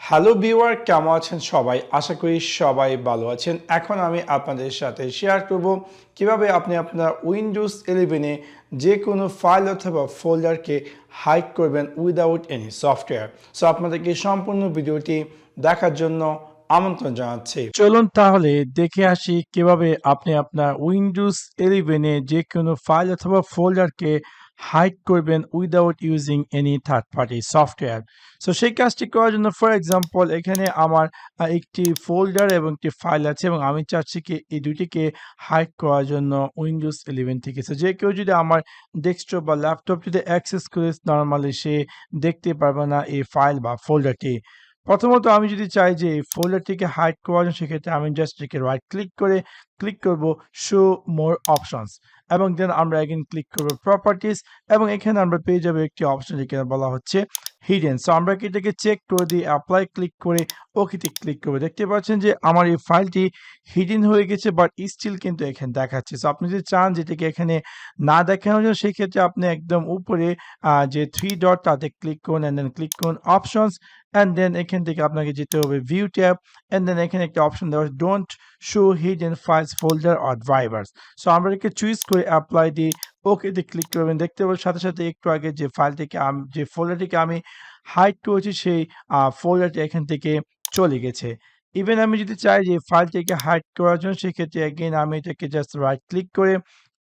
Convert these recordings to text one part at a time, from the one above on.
Hello viewer, কেমন আছেন সবাই? আশা করি সবাই ভালো আছেন। এখন আমি আপনাদের সাথে শেয়ার করব কিভাবে আপনি আপনার উইন্ডোজ 11 এ যে কোনো ফাইল অথবা ফোল্ডারকে হাইড করবেন উইদাউট এনি সফটওয়্যার। সো আপনাদেরকে সম্পূর্ণ ভিডিওটি দেখার জন্য আমন্ত্রণ জানাচ্ছি। চলুন তাহলে দেখে আসি কিভাবে আপনি আপনার উইন্ডোজ 11 এ যে কোনো ফাইল অথবা ফোল্ডারকে হাইড করবেন without using any third party software. So সেই কাজটি করার জন্য ফর এক্সাম্পল এখানে আমার একটি ফোল্ডার এবং একটি ফাইল আছে এবং আমি চাচ্ছি কি এই দুটিকে হাইড করার জন্য উইন্ডোজ 11 থেকে। সো যে কেউ যদি আমার ডেস্কটপ বা ল্যাপটপ যদি অ্যাক্সেস করে নরমালি সে দেখতে পারবে না এই ফাইল বা ফোল্ডারটি। প্রথমত আমি যদি চাই যে এই ফোল্ডারটিকে হাইড করার জন্য সেক্ষেত্রে আমি জাস্ট এটাকে রাইট ক্লিক করে ক্লিক করব শো মোর অপশনস এবং দেন আমরা এগেন ক্লিক করব প্রপার্টিজ এবং এখানে আমরা পেয়ে যাবো একটি অপশন যেখানে বলা হচ্ছে হিডেন। সো আমরা এটাকে চেক করে দিয়ে অ্যাপ্লাই ক্লিক করে ওকেতে ক্লিক করবো। দেখতে পাচ্ছেন যে আমার এই ফাইলটি হিডেন হয়ে গেছে বাট স্টিল কিন্তু এখানে দেখাচ্ছে। সো আপনি যদি চান যেটাকে এখানে না দেখানোর জন্য সেই ক্ষেত্রে আপনি একদম উপরে যে থ্রি ডট তাতে ক্লিক করুন অ্যান্ড দেন ক্লিক করুন অপশনস অ্যান্ড দেন এখান থেকে আপনাকে যেতে হবে ভিউ ট্যাব অ্যান্ড দেন এখানে একটা অপশন দেওয়া don't show hidden files folder or drivers. So আমরা এটাকে চুজ করে অ্যাপ্লাই দিই ওকেতে ক্লিক করবেন। দেখতে পাবেন সাথে সাথে একটু আগে যে ফাইলটিকে যে ফোল্ডারটিকে আমি হাইড করেছি সেই ফোল্ডারটি এখান থেকে চলে গেছে। ইভেন আমি যদি চাই যে ফাইলটিকে হাইড করার জন্য সেক্ষেত্রে এগেইন আমি এটাকে জাস্ট রাইট ক্লিক করে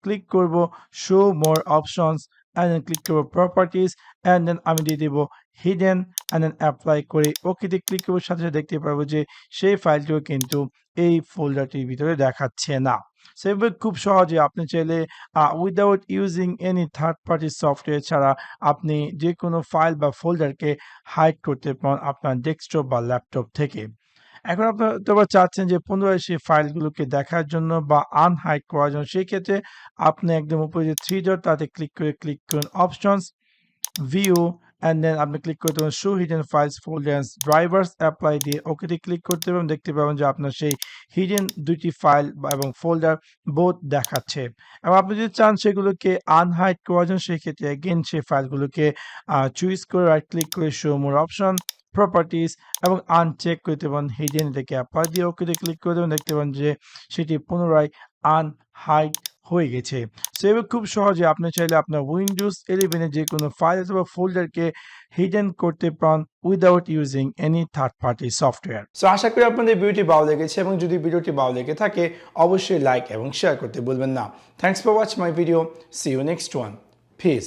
ক্লিক করব show more options and then click করব প্রপার্টিজ অ্যান্ড দেন আমি দিয়ে দেব হিডেন অ্যান্ড দেন অ্যাপ্লাই করে ওকেতে ক্লিক করব। সাথে সাথে দেখতে পারবো যে সেই ফাইলটিও কিন্তু এই ফোল্ডারটির ভিতরে দেখাচ্ছে না। সেভাবে খুব সহজে আপনি চাইলে without using any third party software ছাড়া আপনি যে কোনো ফাইল বা ফোল্ডারকে হাইড করতে পারেন আপনার ডেস্কটপ বা ল্যাপটপ থেকে। এখন আপনারা হয়তোবা চাচ্ছেন যে পুনরায় সেই ফাইলগুলোকে দেখার জন্য বা আনহাইড করার জন্য সেই ক্ষেত্রে আপনি একদম উপরে যে থ্রি ডট তাতে ক্লিক করুন অপশনস ভিউ অ্যান্ড দেন আপনি ক্লিক করতে পারেন show hidden files folders drivers apply দিয়ে ওকেতে ক্লিক করতে পারবেন। দেখতে পাবেন যে আপনার সেই হিডেন দুইটি ফাইল এবং ফোল্ডার বোথ দেখাচ্ছে এবং আপনি যদি চান সেগুলোকে আনহাইড করার জন্য সেক্ষেত্রে এগেন সেই ফাইলগুলোকে চুজ করে রাইট ক্লিক করে শো মোর অপশন প্রপার্টিজ এবং আনচেক করতে পারেন হিডেন থেকে অ্যাপ্লাই দিয়ে ওকেতে ক্লিক করে দেবেন। দেখতে পাবেন যে সেটি পুনরায় আনহাইড হয়ে গেছে। সো এভাবে খুব সহজে আপনি চাইলে আপনার উইন্ডোজ 11 এ যে কোনো ফাইল অথবা ফোল্ডারকে হিডেন করতে পারেন without using any third party software. So আশা করি আপনাদের ভিডিওটি ভালো লেগেছে এবং যদি ভিডিওটি ভালো লেগে থাকে অবশ্যই লাইক এবং শেয়ার করতে ভুলবেন না। Thanks for watching my video. See you next one. Piece.